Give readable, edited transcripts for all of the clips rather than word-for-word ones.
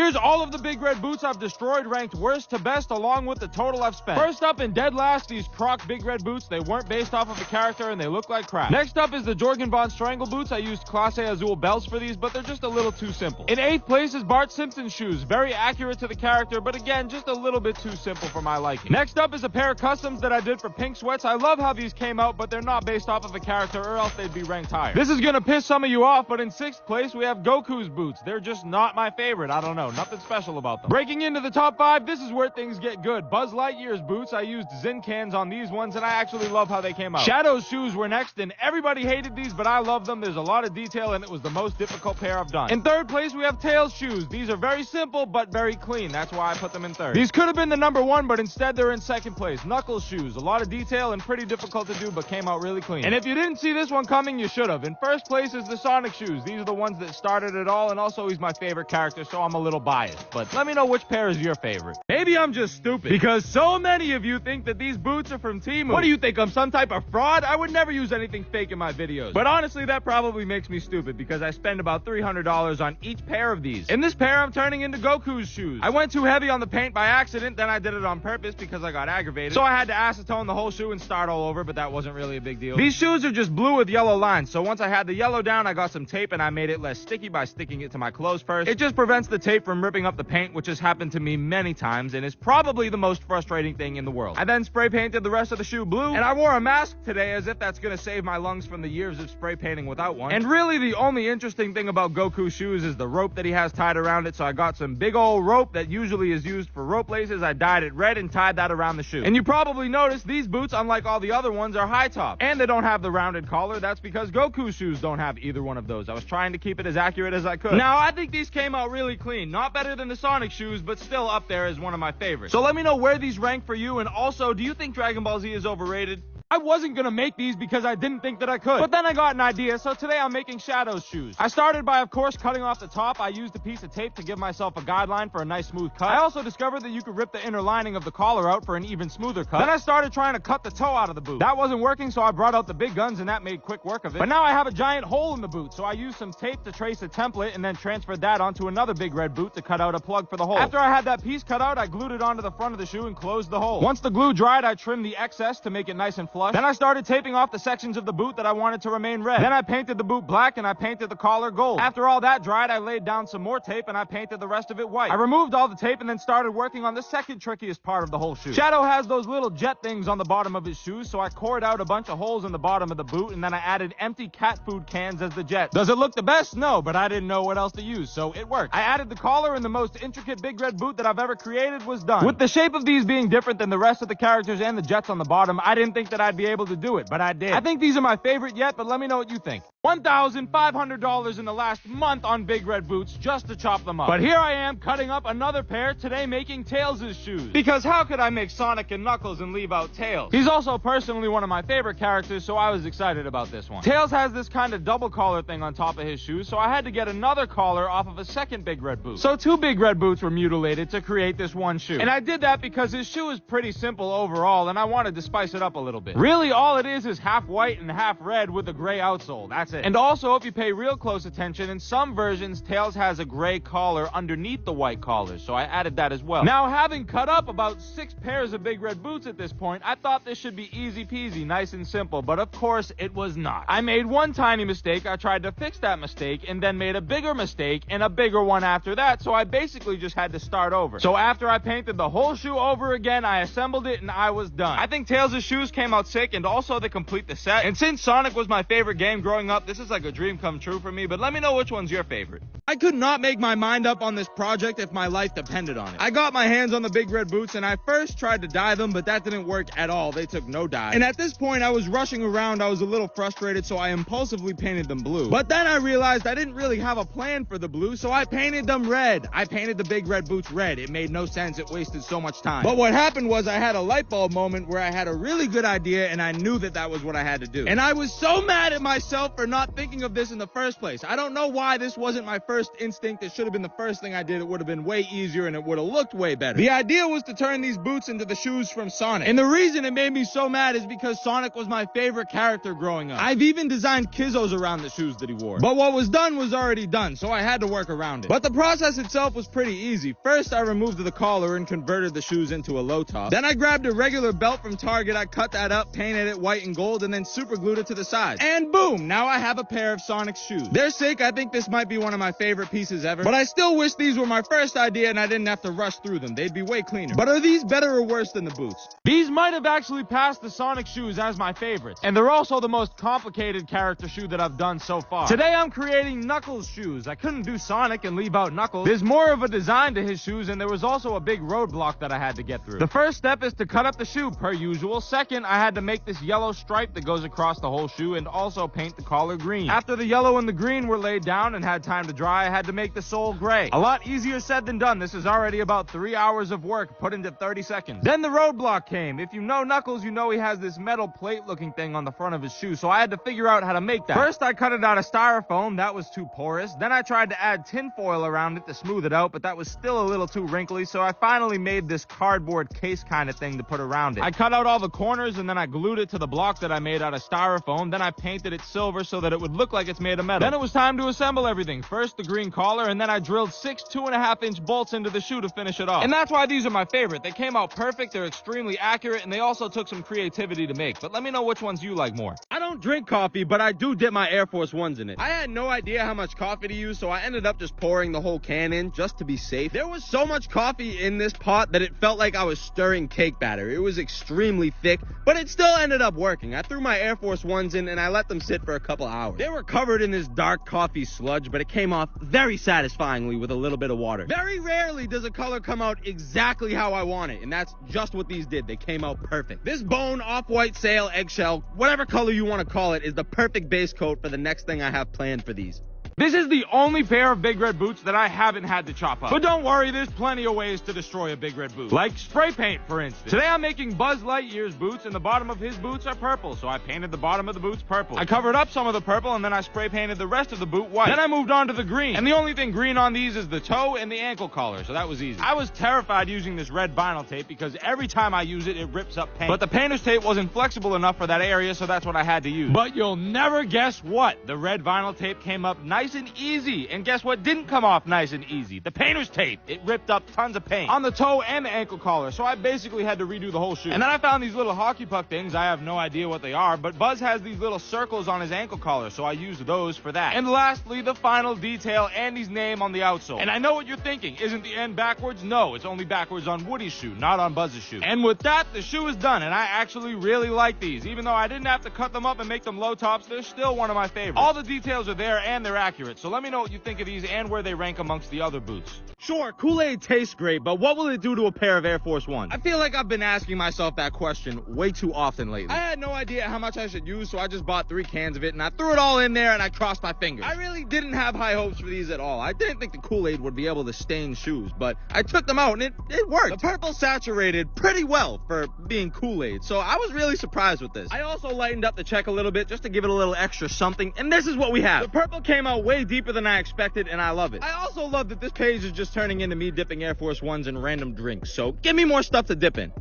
Here's all of the big red boots I've destroyed, ranked worst to best, along with the total I've spent. First up and dead last, these Crocs big red boots. They weren't based off of a character and they look like crap. Next up is the Jorgen Von Strangle boots. I used Classe Azul belts for these, but they're just a little too simple. In 8th place is Bart Simpson shoes. Very accurate to the character, but again, just a little bit too simple for my liking. Next up is a pair of customs that I did for pink sweats. I love how these came out, but they're not based off of a character or else they'd be ranked higher. This is gonna piss some of you off, but in 6th place we have Goku's boots. They're just not my favorite. I don't know, nothing special about them. Breaking into the top 5, this is where things get good. Buzz Lightyear's boots. I used Zin cans on these ones, and I actually love how they came out. Shadow's shoes were next, and everybody hated these, but I love them. There's a lot of detail, and it was the most difficult pair I've done. In 3rd place, we have Tails shoes. These are very simple, but very clean. That's why I put them in 3rd. These could have been the number 1, but instead they're in 2nd place. Knuckles shoes. A lot of detail and pretty difficult to do, but came out really clean. And if you didn't see this one coming, you should have. In 1st place is the Sonic shoes. These are the ones that started it all, and also he's my favorite character, so I'm a little biased. But let me know which pair is your favorite. Maybe I'm just stupid, because so many of you think that these boots are from Temu. What do you think, I'm some type of fraud? I would never use anything fake in my videos. But honestly, that probably makes me stupid, because I spend about $300 on each pair of these. In this pair, I'm turning into Goku's shoes. I went too heavy on the paint by accident, then I did it on purpose because I got aggravated. So I had to acetone the whole shoe and start all over, but that wasn't really a big deal. These shoes are just blue with yellow lines, so once I had the yellow down, I got some tape and I made it less sticky by sticking it to my clothes first. It just prevents the tape from ripping up the paint, which has happened to me many times and is probably the most frustrating thing in the world. I then spray painted the rest of the shoe blue, and I wore a mask today as if that's gonna save my lungs from the years of spray painting without one. And really, the only interesting thing about Goku's shoes is the rope that he has tied around it, so I got some big old rope that usually is used for rope laces. I dyed it red and tied that around the shoe. And you probably noticed these boots, unlike all the other ones, are high top. And they don't have the rounded collar. That's because Goku's shoes don't have either one of those. I was trying to keep it as accurate as I could. Now, I think these came out really clean. Not better than the Sonic shoes, but still up there as one of my favorites. So let me know where these rank for you, and also, do you think Dragon Ball Z is overrated? I wasn't gonna make these because I didn't think that I could, but then I got an idea, so today I'm making Shadow's shoes. I started by, of course, cutting off the top. I used a piece of tape to give myself a guideline for a nice smooth cut. I also discovered that you could rip the inner lining of the collar out for an even smoother cut. Then I started trying to cut the toe out of the boot. That wasn't working, so I brought out the big guns, and that made quick work of it. But now I have a giant hole in the boot, so I used some tape to trace a template and then transferred that onto another big red boot to cut out a plug for the hole. After I had that piece cut out, I glued it onto the front of the shoe and closed the hole. Once the glue dried, I trimmed the excess to make it nice and flush. Then I started taping off the sections of the boot that I wanted to remain red. Then I painted the boot black and I painted the collar gold. After all that dried, I laid down some more tape and I painted the rest of it white. I removed all the tape and then started working on the second trickiest part of the whole shoe. Shadow has those little jet things on the bottom of his shoes, so I cored out a bunch of holes in the bottom of the boot and then I added empty cat food cans as the jet. Does it look the best? No, but I didn't know what else to use, so it worked. I added the collar, and the most intricate big red boot that I've ever created was done. With the shape of these being different than the rest of the characters and the jets on the bottom, I didn't think that I'd be able to do it, but I did. I think these are my favorite yet, but let me know what you think. $1,500 in the last month on big red boots just to chop them up. But here I am cutting up another pair today, making Tails' shoes. Because how could I make Sonic and Knuckles and leave out Tails? He's also personally one of my favorite characters, so I was excited about this one. Tails has this kind of double collar thing on top of his shoes, so I had to get another collar off of a second big red boot. So 2 big red boots were mutilated to create this one shoe. And I did that because his shoe is pretty simple overall, and I wanted to spice it up a little bit. Really, all it is half white and half red with a gray outsole. That's it. And also, if you pay real close attention, in some versions, Tails has a gray collar underneath the white collar, so I added that as well. Now, having cut up about 6 pairs of big red boots at this point, I thought this should be easy peasy, nice and simple, but of course, it was not. I made one tiny mistake, I tried to fix that mistake, and then made a bigger mistake, and a bigger one after that, so I basically just had to start over. So after I painted the whole shoe over again, I assembled it, and I was done. I think Tails' shoes came out sick, and also they complete the set. And since Sonic was my favorite game growing up, this is like a dream come true for me, but let me know which one's your favorite. I could not make my mind up on this project if my life depended on it. I got my hands on the big red boots, and I first tried to dye them, but that didn't work at all. They took no dye. And at this point, I was rushing around, I was a little frustrated, so I impulsively painted them blue. But then I realized I didn't really have a plan for the blue, so I painted them red. I painted the big red boots red. It made no sense, it wasted so much time. But what happened was I had a light bulb moment where I had a really good idea, and I knew that that was what I had to do. And I was so mad at myself for not thinking of this in the first place. I don't know why this wasn't my first instinct. It should have been the first thing I did. It would have been way easier and it would have looked way better. The idea was to turn these boots into the shoes from Sonic. And the reason it made me so mad is because Sonic was my favorite character growing up. I've even designed Kizzos around the shoes that he wore. But what was done was already done, so I had to work around it. But the process itself was pretty easy. First, I removed the collar and converted the shoes into a low top. Then I grabbed a regular belt from Target. I cut that up, painted it white and gold, and then super glued it to the sides. And boom, now I have a pair of Sonic shoes. Their sake, I think this might be one of my favorite pieces ever. But I still wish these were my first idea and I didn't have to rush through them. They'd be way cleaner. But are these better or worse than the boots? These might have actually passed the Sonic shoes as my favorites. And they're also the most complicated character shoe that I've done so far. Today I'm creating Knuckles shoes. I couldn't do Sonic and leave out Knuckles. There's more of a design to his shoes, and there was also a big roadblock that I had to get through. The first step is to cut up the shoe per usual. Second, I had to make this yellow stripe that goes across the whole shoe and also paint the collar green. After the yellow and the green were laid down and had time to dry, I had to make the sole gray. A lot easier said than done. This is already about 3 hours of work put into 30 seconds. Then the roadblock came. If you know Knuckles, you know he has this metal plate looking thing on the front of his shoe, so I had to figure out how to make that. First, I cut it out of styrofoam. That was too porous. Then I tried to add tin foil around it to smooth it out, but that was still a little too wrinkly, so I finally made this cardboard case kind of thing to put around it. I cut out all the corners and then I glued it to the block that I made out of styrofoam. Then I painted it silver so that it would look like it's made of metal. Then it was time to assemble everything. First the green collar, and then I drilled 6 2.5-inch bolts into the shoe to finish it off. And that's why these are my favorite. They came out perfect, they're extremely accurate, and they also took some creativity to make. But let me know which ones you like more. I don't drink coffee, but I do dip my Air Force Ones in it. I had no idea how much coffee to use, so I ended up just pouring the whole can in just to be safe. There was so much coffee in this pot that it felt like I was stirring cake batter. It was extremely thick, but it still ended up working. I threw my Air Force Ones in and I let them sit for a couple hours. They were covered in this dark coffee sludge, but it came off very satisfyingly with a little bit of water. Very rarely does a color come out exactly how I want it, and that's just what these did. They came out perfect. This bone, off-white, sail, eggshell, whatever color you want to call it, is the perfect base coat for the next thing I have planned for these. This is the only pair of Big Red boots that I haven't had to chop up. But don't worry, there's plenty of ways to destroy a Big Red boot. Like spray paint, for instance. Today I'm making Buzz Lightyear's boots, and the bottom of his boots are purple, so I painted the bottom of the boots purple. I covered up some of the purple, and then I spray painted the rest of the boot white. Then I moved on to the green, and the only thing green on these is the toe and the ankle collar, so that was easy. I was terrified using this red vinyl tape because every time I use it, it rips up paint. But the painter's tape wasn't flexible enough for that area, so that's what I had to use. But you'll never guess what. The red vinyl tape came up nice and easy. And guess what didn't come off nice and easy? The painter's tape. It ripped up tons of paint on the toe and the ankle collar, so I basically had to redo the whole shoe. And then I found these little hockey puck things. I have no idea what they are, but Buzz has these little circles on his ankle collar, so I used those for that. And lastly, the final detail, Andy's name on the outsole. And I know what you're thinking. Isn't the end backwards? No, it's only backwards on Woody's shoe, not on Buzz's shoe. And with that, the shoe is done, and I actually really like these. Even though I didn't have to cut them up and make them low tops, they're still one of my favorites. All the details are there, and they're accurate, so let me know what you think of these and where they rank amongst the other boots. Sure, Kool-Aid tastes great, but what will it do to a pair of Air Force Ones? I feel like I've been asking myself that question way too often lately. I had no idea how much I should use, so I just bought 3 cans of it, and I threw it all in there, and I crossed my fingers. I really didn't have high hopes for these at all. I didn't think the Kool-Aid would be able to stain shoes, but I took them out, and it worked. The purple saturated pretty well for being Kool-Aid, so I was really surprised with this. I also lightened up the check a little bit just to give it a little extra something, and this is what we have. The purple came out way deeper than I expected, and I love it. I also love that this page is just turning into me dipping Air Force Ones in random drinks, so give me more stuff to dip in.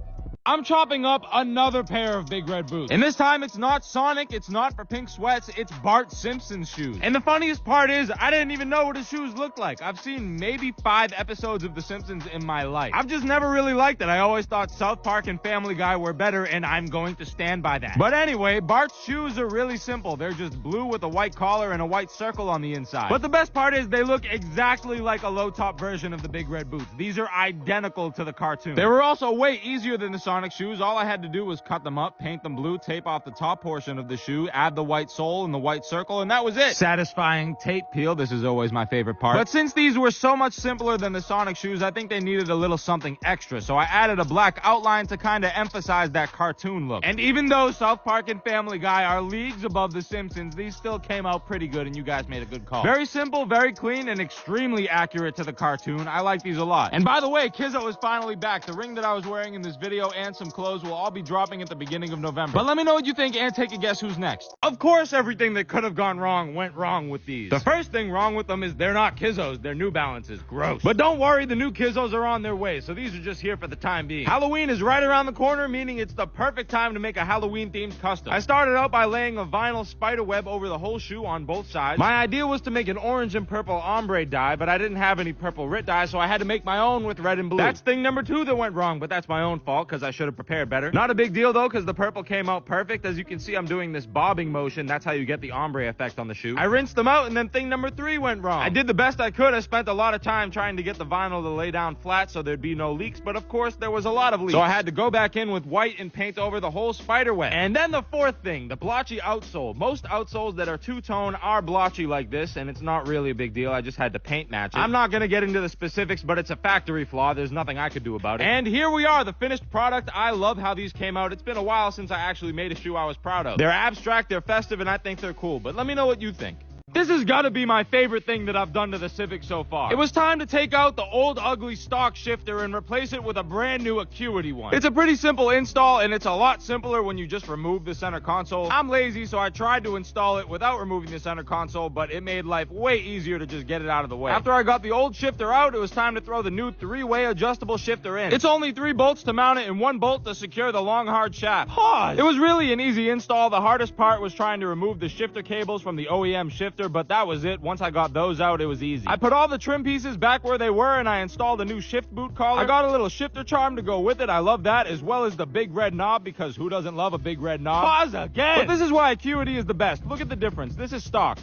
I'm chopping up another pair of Big Red boots. And this time it's not Sonic, it's not for pink sweats, it's Bart Simpson's shoes. And the funniest part is, I didn't even know what his shoes looked like. I've seen maybe 5 episodes of The Simpsons in my life. I've just never really liked it. I always thought South Park and Family Guy were better, and I'm going to stand by that. But anyway, Bart's shoes are really simple. They're just blue with a white collar and a white circle on the inside. But the best part is they look exactly like a low-top version of the Big Red boots. These are identical to the cartoon. They were also way easier than the Sonic shoes. All I had to do was cut them up, paint them blue, tape off the top portion of the shoe, add the white sole and the white circle, and that was it. Satisfying tape peel. This is always my favorite part. But since these were so much simpler than the Sonic shoes, I think they needed a little something extra, so I added a black outline to kind of emphasize that cartoon look. And even though South Park and Family Guy are leagues above The Simpsons, these still came out pretty good, and you guys made a good call. Very simple, very clean, and extremely accurate to the cartoon. I like these a lot. And by the way, Kizzo is finally back. The ring that I was wearing in this video and and some clothes will all be dropping at the beginning of November. But let me know what you think and take a guess who's next. Of course, everything that could have gone wrong went wrong with these. The first thing wrong with them is they're not Kizzos, they're New Balances. Gross. But don't worry, the new Kizzos are on their way, so these are just here for the time being. Halloween is right around the corner, meaning it's the perfect time to make a Halloween-themed custom. I started out by laying a vinyl spider web over the whole shoe on both sides. My idea was to make an orange and purple ombre dye, but I didn't have any purple Rit dye, so I had to make my own with red and blue. That's thing number 2 that went wrong, but that's my own fault, because I should have prepared better. Not a big deal, though, because the purple came out perfect. As you can see, I'm doing this bobbing motion. That's how you get the ombre effect on the shoe. I rinsed them out, and then thing number 3 went wrong. I did the best I could. I spent a lot of time trying to get the vinyl to lay down flat so there'd be no leaks, but of course, there was a lot of leaks. So I had to go back in with white and paint over the whole spider web. And then the 4th thing, the blotchy outsole. Most outsoles that are two-tone are blotchy like this, and it's not really a big deal. I just had to paint match it. I'm not gonna get into the specifics, but it's a factory flaw. There's nothing I could do about it. And here we are, the finished product. I love how these came out. It's been a while since I actually made a shoe I was proud of. They're abstract, they're festive, and I think they're cool. But let me know what you think. This has got to be my favorite thing that I've done to the Civic so far. It was time to take out the old ugly stock shifter and replace it with a brand new Acuity one. It's a pretty simple install, and it's a lot simpler when you just remove the center console. I'm lazy, so I tried to install it without removing the center console, but it made life way easier to just get it out of the way. After I got the old shifter out, it was time to throw the new 3-way adjustable shifter in. It's only 3 bolts to mount it and 1 bolt to secure the long hard shaft. Pause! It was really an easy install. The hardest part was trying to remove the shifter cables from the OEM shifter, but that was it. Once I got those out, it was easy. I put all the trim pieces back where they were, and I installed a new shift boot collar. I got a little shifter charm to go with it. I love that, as well as the big red knob, because who doesn't love a big red knob? Pause again! But this is why Acuity is the best. Look at the difference. This is stock.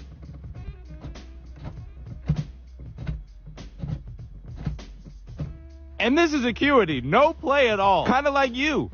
And this is Acuity. No play at all. Kind of like you.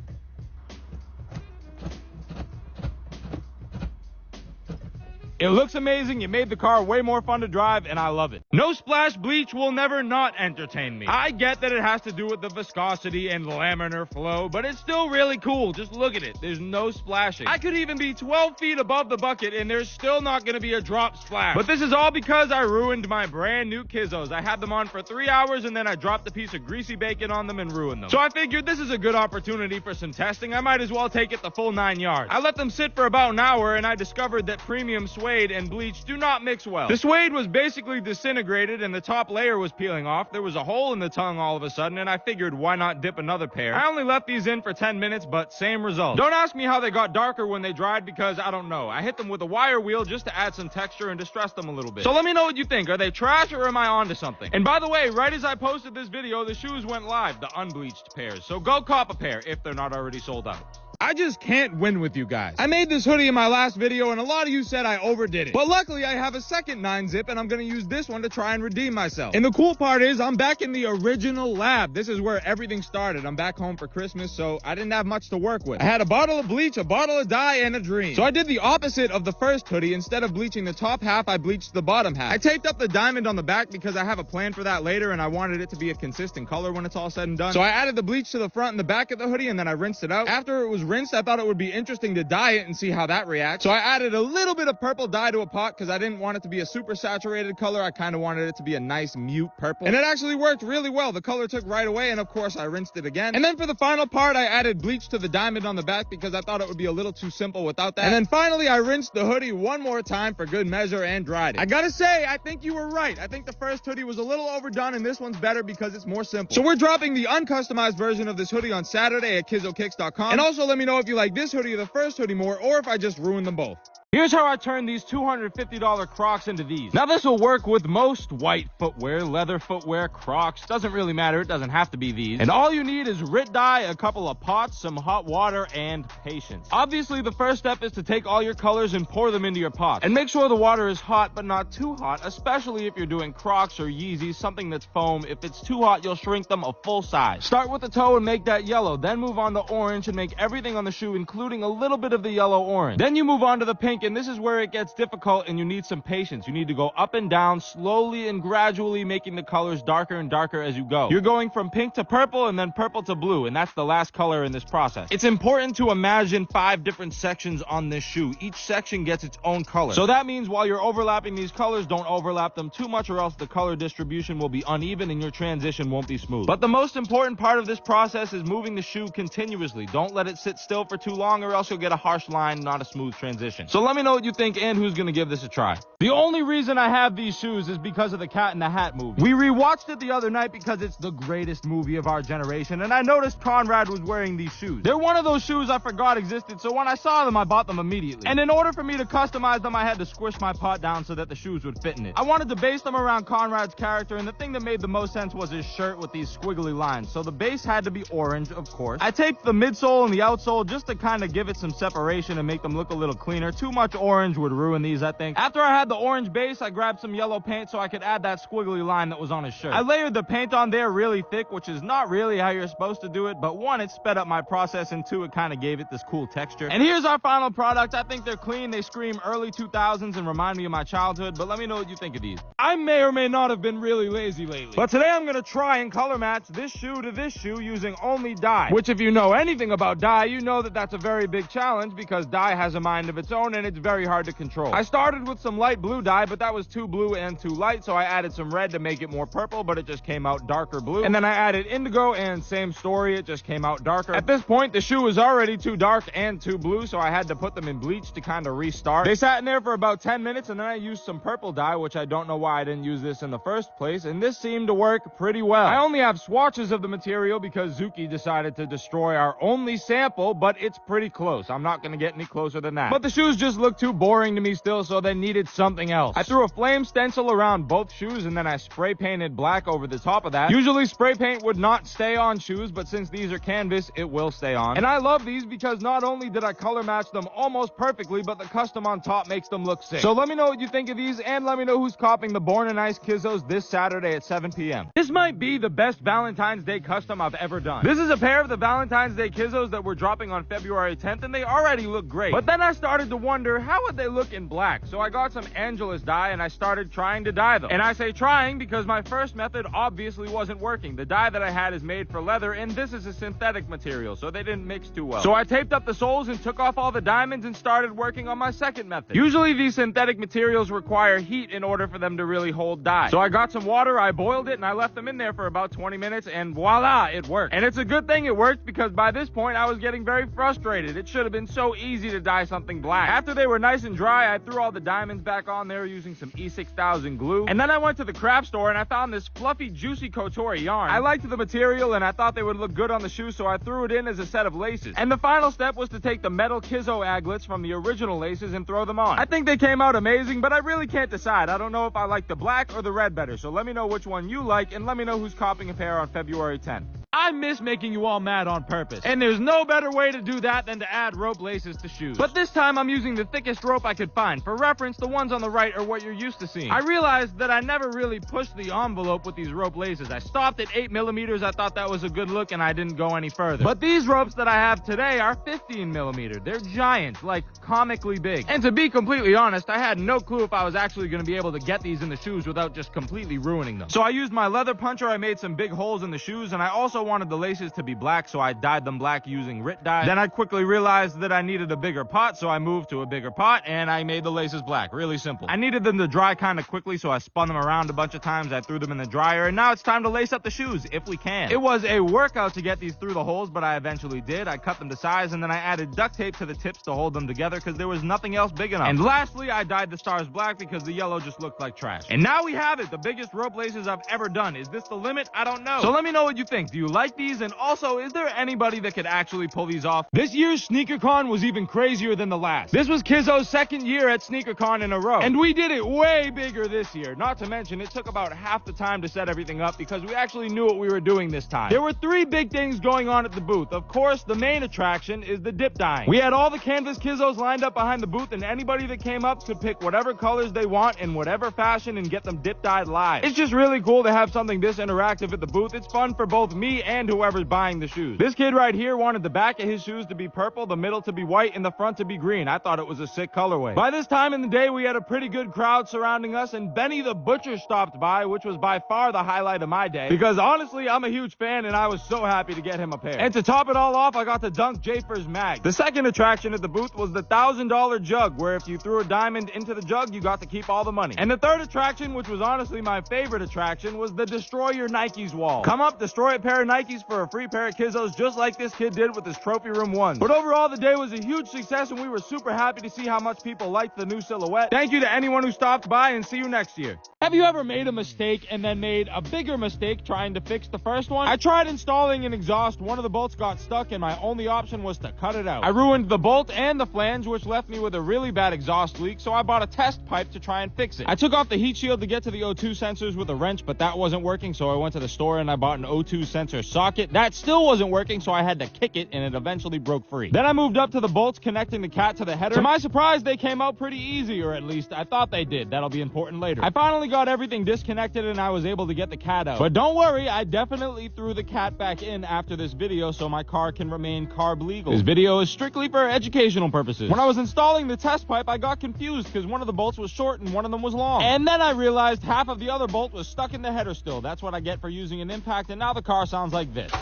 It looks amazing, you made the car way more fun to drive, and I love it. No splash bleach will never not entertain me. I get that it has to do with the viscosity and laminar flow, but it's still really cool. Just look at it. There's no splashing. I could even be 12 feet above the bucket, and there's still not gonna be a drop splash. But this is all because I ruined my brand new Kizzos. I had them on for 3 hours, and then I dropped a piece of greasy bacon on them and ruined them. So I figured this is a good opportunity for some testing. I might as well take it the full 9 yards. I let them sit for about an hour, and I discovered that premium suede and bleach do not mix well. The suede was basically disintegrated and the top layer was peeling off. There was a hole in the tongue all of a sudden, and I figured why not dip another pair. I only left these in for 10 minutes, but same result. Don't ask me how they got darker when they dried, because I don't know. I hit them with a wire wheel just to add some texture and distress them a little bit. So let me know what you think. Are they trash or am I onto something? And by the way, right as I posted this video, the shoes went live, the unbleached pairs. So go cop a pair if they're not already sold out. I just can't win with you guys. I made this hoodie in my last video, and a lot of you said I overdid it. But luckily, I have a second 9-zip, and I'm gonna use this one to try and redeem myself. And the cool part is, I'm back in the original lab. This is where everything started. I'm back home for Christmas, so I didn't have much to work with. I had a bottle of bleach, a bottle of dye, and a dream. So I did the opposite of the first hoodie. Instead of bleaching the top half, I bleached the bottom half. I taped up the diamond on the back because I have a plan for that later, and I wanted it to be a consistent color when it's all said and done. So I added the bleach to the front and the back of the hoodie, and then I rinsed it out. After it was rinsed, I thought it would be interesting to dye it and see how that reacts. So I added a little bit of purple dye to a pot because I didn't want it to be a super saturated color. I kind of wanted it to be a nice mute purple. And it actually worked really well. The color took right away, and of course I rinsed it again. And then for the final part, I added bleach to the diamond on the back because I thought it would be a little too simple without that. And then finally, I rinsed the hoodie one more time for good measure and dried it. I gotta say, I think you were right. I think the first hoodie was a little overdone, and this one's better because it's more simple. So we're dropping the uncustomized version of this hoodie on Saturday at KizzoKicks.com. And also let me know if you like this hoodie or the first hoodie more, or if I just ruined them both. Here's how I turned these $250 Crocs into these. Now this will work with most white footwear, leather footwear, Crocs. Doesn't really matter, it doesn't have to be these. And all you need is Rit dye, a couple of pots, some hot water, and patience. Obviously the first step is to take all your colors and pour them into your pot. And make sure the water is hot, but not too hot, especially if you're doing Crocs or Yeezys, something that's foam. If it's too hot, you'll shrink them a full size. Start with the toe and make that yellow, then move on to orange and make everything on the shoe, including a little bit of the yellow orange. Then you move on to the pink ink, and this is where it gets difficult and you need some patience. You need to go up and down, slowly and gradually making the colors darker and darker as you go. You're going from pink to purple and then purple to blue, and that's the last color in this process. It's important to imagine 5 different sections on this shoe. Each section gets its own color. So that means while you're overlapping these colors, don't overlap them too much or else the color distribution will be uneven and your transition won't be smooth. But the most important part of this process is moving the shoe continuously. Don't let it sit still for too long or else you'll get a harsh line, not a smooth transition. So let me know what you think and who's gonna give this a try. The only reason I have these shoes is because of the Cat in the Hat movie. We rewatched it the other night because it's the greatest movie of our generation, and I noticed Conrad was wearing these shoes. They're one of those shoes I forgot existed, so when I saw them, I bought them immediately. And in order for me to customize them, I had to squish my pot down so that the shoes would fit in it. I wanted to base them around Conrad's character, and the thing that made the most sense was his shirt with these squiggly lines, so the base had to be orange, of course. I taped the midsole and the outsole just to kind of give it some separation and make them look a little cleaner. Too much orange would ruin these, I think. After I had the orange base, I grabbed some yellow paint so I could add that squiggly line that was on his shirt. I layered the paint on there really thick, which is not really how you're supposed to do it, but 1, it sped up my process, and 2, it kind of gave it this cool texture. And here's our final product. I think they're clean. They scream early 2000s and remind me of my childhood, but let me know what you think of these. I may or may not have been really lazy lately, but today I'm gonna try and color match this shoe to this shoe using only dye, which if you know anything about dye, you know that that's a very big challenge because dye has a mind of its own and it's very hard to control. I started with some light blue dye, but that was too blue and too light, so I added some red to make it more purple, but it just came out darker blue. And then I added indigo, and same story, it just came out darker. At this point, the shoe was already too dark and too blue, so I had to put them in bleach to kind of restart. They sat in there for about 10 minutes, and then I used some purple dye, which I don't know why I didn't use this in the first place, and this seemed to work pretty well. I only have swatches of the material because Zuki decided to destroy our only sample, but it's pretty close. I'm not going to get any closer than that. But the shoes just look too boring to me still, so they needed something else. I threw a flame stencil around both shoes, and then I spray painted black over the top of that. Usually spray paint would not stay on shoes, but since these are canvas, it will stay on. And I love these because not only did I color match them almost perfectly, but the custom on top makes them look sick. So let me know what you think of these, and let me know who's copping the Born in Ice Kizzos this Saturday at 7 p.m. This might be the best Valentine's Day custom I've ever done. This is a pair of the Valentine's Day Kizzos that we're dropping on February 10th, and they already look great. But then I started to wonder, how would they look in black? So I got some Angelus dye, and I started trying to dye them. And I say trying because my first method obviously wasn't working. The dye that I had is made for leather, and this is a synthetic material, so they didn't mix too well. So I taped up the soles and took off all the diamonds and started working on my second method. Usually these synthetic materials require heat in order for them to really hold dye. So I got some water, I boiled it, and I left them in there for about 20 minutes, and voila, it worked. And it's a good thing it worked because by this point I was getting very frustrated. It should have been so easy to dye something black. After they were nice and dry, I threw all the diamonds back on there using some E6000 glue. And then I went to the craft store and I found this fluffy, juicy couture yarn. I liked the material and I thought they would look good on the shoe, so I threw it in as a set of laces. And the final step was to take the metal Kizzo aglets from the original laces and throw them on. I think they came out amazing, but I really can't decide. I don't know if I like the black or the red better, so let me know which one you like and let me know who's copping a pair on February 10th. I miss making you all mad on purpose, and there's no better way to do that than to add rope laces to shoes. But this time I'm using the thickest rope I could find. For reference, the ones on the right are what you're used to seeing. I realized that I never really pushed the envelope with these rope laces. I stopped at 8 millimeters. I thought that was a good look, and I didn't go any further. But these ropes that I have today are 15 millimeter. They're giant, like comically big. And to be completely honest, I had no clue if I was actually going to be able to get these in the shoes without just completely ruining them. So I used my leather puncher. I made some big holes in the shoes, and I also wanted the laces to be black, so I dyed them black using RIT dye. Then I quickly realized that I needed a bigger pot, so I moved to a bigger pot, and I made the laces black. Really simple. I needed them to dry kind of quickly, so I spun them around a bunch of times. I threw them in the dryer, and now it's time to lace up the shoes, if we can. It was a workout to get these through the holes, but I eventually did. I cut them to size, and then I added duct tape to the tips to hold them together because there was nothing else big enough. And lastly, I dyed the stars black because the yellow just looked like trash. And now we have it, the biggest rope laces I've ever done. Is this the limit? I don't know. So let me know what you think. Do you like these? And also, is there anybody that could actually pull these off? This year's SneakerCon was even crazier than the last. This was Kizzo's second year at SneakerCon in a row, and we did it way bigger this year. Not to mention, it took about half the time to set everything up because we actually knew what we were doing this time. There were 3 big things going on at the booth. Of course, the main attraction is the dip dyeing. We had all the canvas Kizzos lined up behind the booth, and anybody that came up could pick whatever colors they want in whatever fashion and get them dip dyed live. It's just really cool to have something this interactive at the booth. It's fun for both me me and whoever's buying the shoes. This kid right here wanted the back of his shoes to be purple, the middle to be white, and the front to be green. I thought it was a sick colorway. By this time in the day, we had a pretty good crowd surrounding us, and Benny the Butcher stopped by, which was by far the highlight of my day, because honestly, I'm a huge fan, and I was so happy to get him a pair. And to top it all off, I got to dunk Jafer's mag. The second attraction at the booth was the $1,000 jug, where if you threw a diamond into the jug, you got to keep all the money. And the third attraction, which was honestly my favorite attraction, was the Destroy Your Nikes wall. Come up, destroy a pair of Nikes for a free pair of Kizzos, just like this kid did with his trophy room ones. But overall, the day was a huge success, and we were super happy to see how much people liked the new silhouette. Thank you to anyone who stopped by, and see you next year. Have you ever made a mistake and then made a bigger mistake trying to fix the first one? I tried installing an exhaust, one of the bolts got stuck, and my only option was to cut it out. I ruined the bolt and the flange, which left me with a really bad exhaust leak, so I bought a test pipe to try and fix it. I took off the heat shield to get to the O2 sensors with a wrench, but that wasn't working, so I went to the store and I bought an O2 sensor socket. That still wasn't working, so I had to kick it, and it eventually broke free. Then I moved up to the bolts connecting the cat to the header. To my surprise, they came out pretty easy, or at least I thought they did. That'll be important later. I finally got everything disconnected and I was able to get the cat out. But don't worry, I definitely threw the cat back in after this video so my car can remain carb legal. This video is strictly for educational purposes. When I was installing the test pipe, I got confused because one of the bolts was short and one of them was long. And then I realized half of the other bolt was stuck in the header still. That's what I get for using an impact, and now the car sounds like this.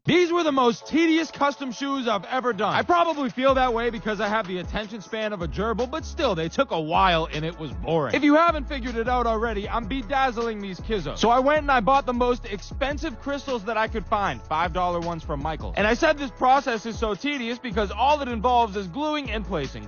These were the most tedious custom shoes I've ever done. I probably feel that way because I have the attention span of a gerbil, but still, they took a while and it was boring. If you haven't figured it out already, I'm bedazzling these Kizzos. So I went and I bought the most expensive crystals that I could find, $5 ones from Michaels. And I said this process is so tedious because all it involves is gluing and placing,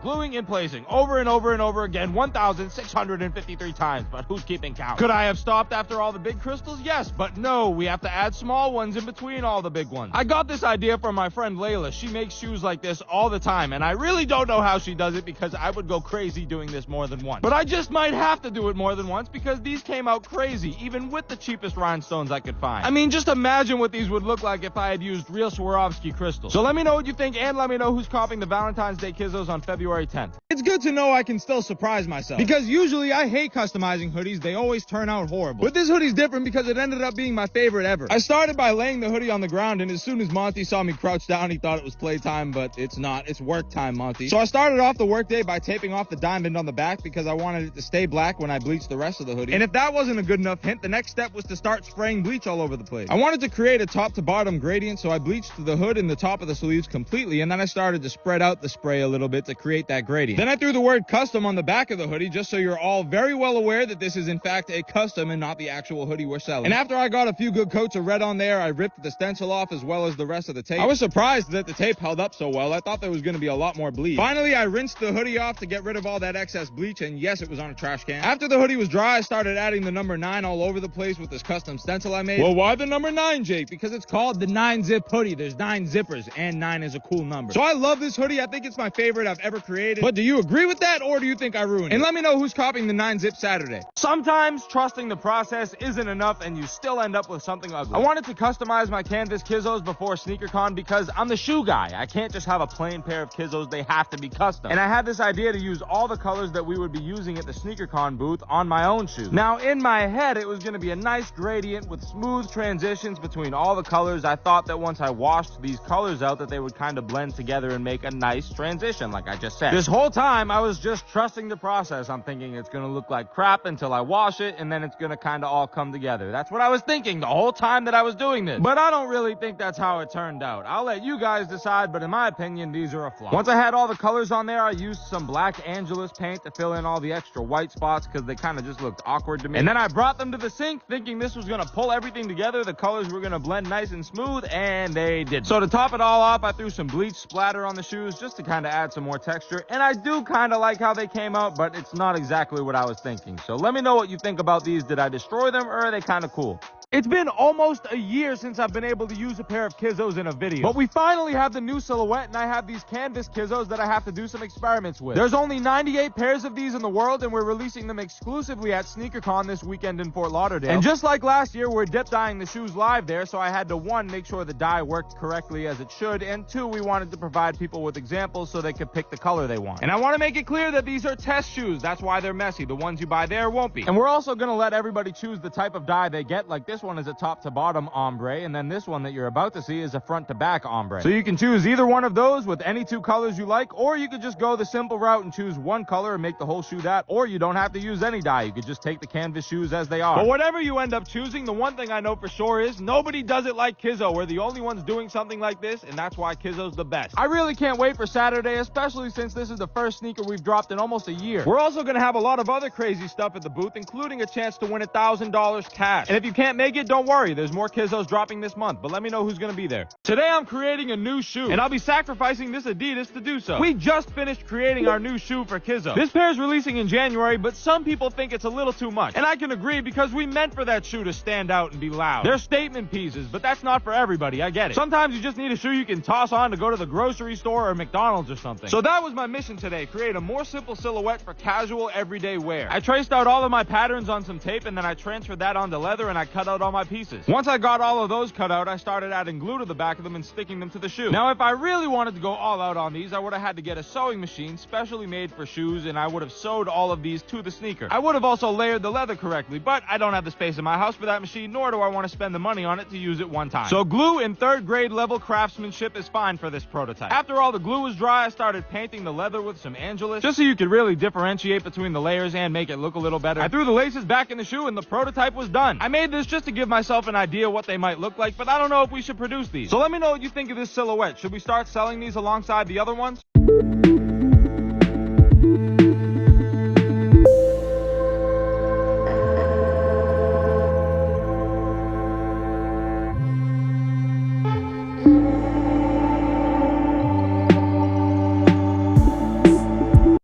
over and over and over again, 1,653 times, but who's keeping count? Could I have stopped after all the big crystals? Yes, but no, we have to add small ones in between all the big ones. I got this idea from my friend Layla. She makes shoes like this all the time, and I really don't know how she does it because I would go crazy doing this more than once. But I just might have to do it more than once because these came out crazy, even with the cheapest rhinestones I could find. I mean, just imagine what these would look like if I had used real Swarovski crystals. So let me know what you think, and let me know who's copying the Valentine's Day Kizzos on February 10th. It's good to know I can still surprise myself, because usually I hate customizing hoodies. They always turn out horrible. But this hoodie's different because it ended up being my favorite ever. I started by laying the hoodie on the ground, and as soon as Monty saw me crouch down, he thought it was playtime, but it's not. It's work time, Monty. So I started off the workday by taping off the diamond on the back because I wanted it to stay black when I bleached the rest of the hoodie. And if that wasn't a good enough hint, the next step was to start spraying bleach all over the place. I wanted to create a top to bottom gradient, so I bleached the hood and the top of the sleeves completely, and then I started to spread out the spray a little bit to create that gradient. Then I threw the word custom on the back of the hoodie just so you're all very well aware that this is in fact a custom and not the actual hoodie we're selling. And after I got a few good coats of red on there, I ripped the stencil off as well as the rest of the tape. I was surprised that the tape held up so well. I thought there was going to be a lot more bleed. Finally, I rinsed the hoodie off to get rid of all that excess bleach, and yes, it was on a trash can. After the hoodie was dry, I started adding the number 9 all over the place with this custom stencil I made. Well, why the number 9, Jake? Because it's called the 9-zip hoodie. There's 9 zippers, and 9 is a cool number. So I love this hoodie. I think it's my favorite I've ever created. But do you agree with that, or do you think I ruined it? And let me know who's copying the 9-zip Saturday. Sometimes trusting the process isn't enough, and you still end up with something ugly. I wanted to customize my canvas Kizzos before SneakerCon because I'm the shoe guy. I can't just have a plain pair of Kizzos. They have to be custom. And I had this idea to use all the colors that we would be using at the SneakerCon booth on my own shoes. Now, in my head, it was going to be a nice gradient with smooth transitions between all the colors. I thought that once I washed these colors out that they would kind of blend together and make a nice transition, like I just said. This whole time, I was just trusting the process. I'm thinking it's going to look like crap until I wash it, and then it's going to kind of all come together. That's what I was thinking the whole time that I was doing this. But I don't really think that's how it turned out. I'll let you guys decide, but in my opinion, these are a flop. Once I had all the colors on there, I used some black Angelus paint to fill in all the extra white spots because they kind of just looked awkward to me. And then I brought them to the sink thinking this was going to pull everything together. The colors were going to blend nice and smooth, and they did. So to top it all off, I threw some bleach splatter on the shoes just to kind of add some more texture. And I do kind of like how they came out, but it's not exactly what I was thinking. So let me know what you think about these. Did I destroy them, or are they kind of cool? It's been almost a year since I've been able to use a pair of Kizzos in a video, but we finally have the new silhouette, and I have these canvas Kizzos that I have to do some experiments with. There's only 98 pairs of these in the world, and we're releasing them exclusively at SneakerCon this weekend in Fort Lauderdale. And just like last year, we're dip dyeing the shoes live there, so I had to, 1, make sure the dye worked correctly as it should, and 2, we wanted to provide people with examples so they could pick the color they want. And I want to make it clear that these are test shoes. That's why they're messy. The ones you buy there won't be. And we're also going to let everybody choose the type of dye they get. Like this one is a top to bottom ombre, and then this one that you're about to see is a front to back ombre. So you can choose either one of those with any 2 colors you like, or you could just go the simple route and choose 1 color and make the whole shoe that, or you don't have to use any dye. You could just take the canvas shoes as they are. But whatever you end up choosing, the one thing I know for sure is nobody does it like Kizzo. We're the only ones doing something like this, and that's why Kizzo's the best. I really can't wait for Saturday, especially since this is the first sneaker we've dropped in almost a year. We're also going to have a lot of other crazy stuff at the booth, including a chance to win $1,000 cash. And if you can't make it, don't worry. There's more Kizzos dropping this month, but let me know who's going to be there. Today, I'm creating a new shoe, and I'll be sacrificing this Adidas to do so. We just finished creating our new shoe for Kizzo. This pair is releasing in January, but some people think it's a little too much. And I can agree, because we meant for that shoe to stand out and be loud. They're statement pieces, but that's not for everybody. I get it. Sometimes you just need a shoe you can toss on to go to the grocery store or McDonald's or something. So that was my mission today, create a more simple silhouette for casual everyday wear. I traced out all of my patterns on some tape, and then I transferred that onto leather, and I cut out all my pieces. Once I got all of those cut out, I started adding glue to the back of them and sticking them to the shoe. Now, if I really wanted to go all out on these, I would have had to get a sewing machine specially made for shoes, and I would have sewed all of these to the sneaker. I would have also layered the leather correctly, but I don't have the space in my house for that machine, nor do I want to spend the money on it to use it one time. So glue in 3rd grade level craftsmanship is fine for this prototype. After all the glue was dry, I started painting the leather with some Angelus, just so you could really differentiate between the layers and make it look a little better. I threw the laces back in the shoe, and the prototype was done. I made this just to give myself an idea what they might look like, but I don't know if we should produce these. So let me know what you think of this silhouette. Should we start selling these alongside the other ones?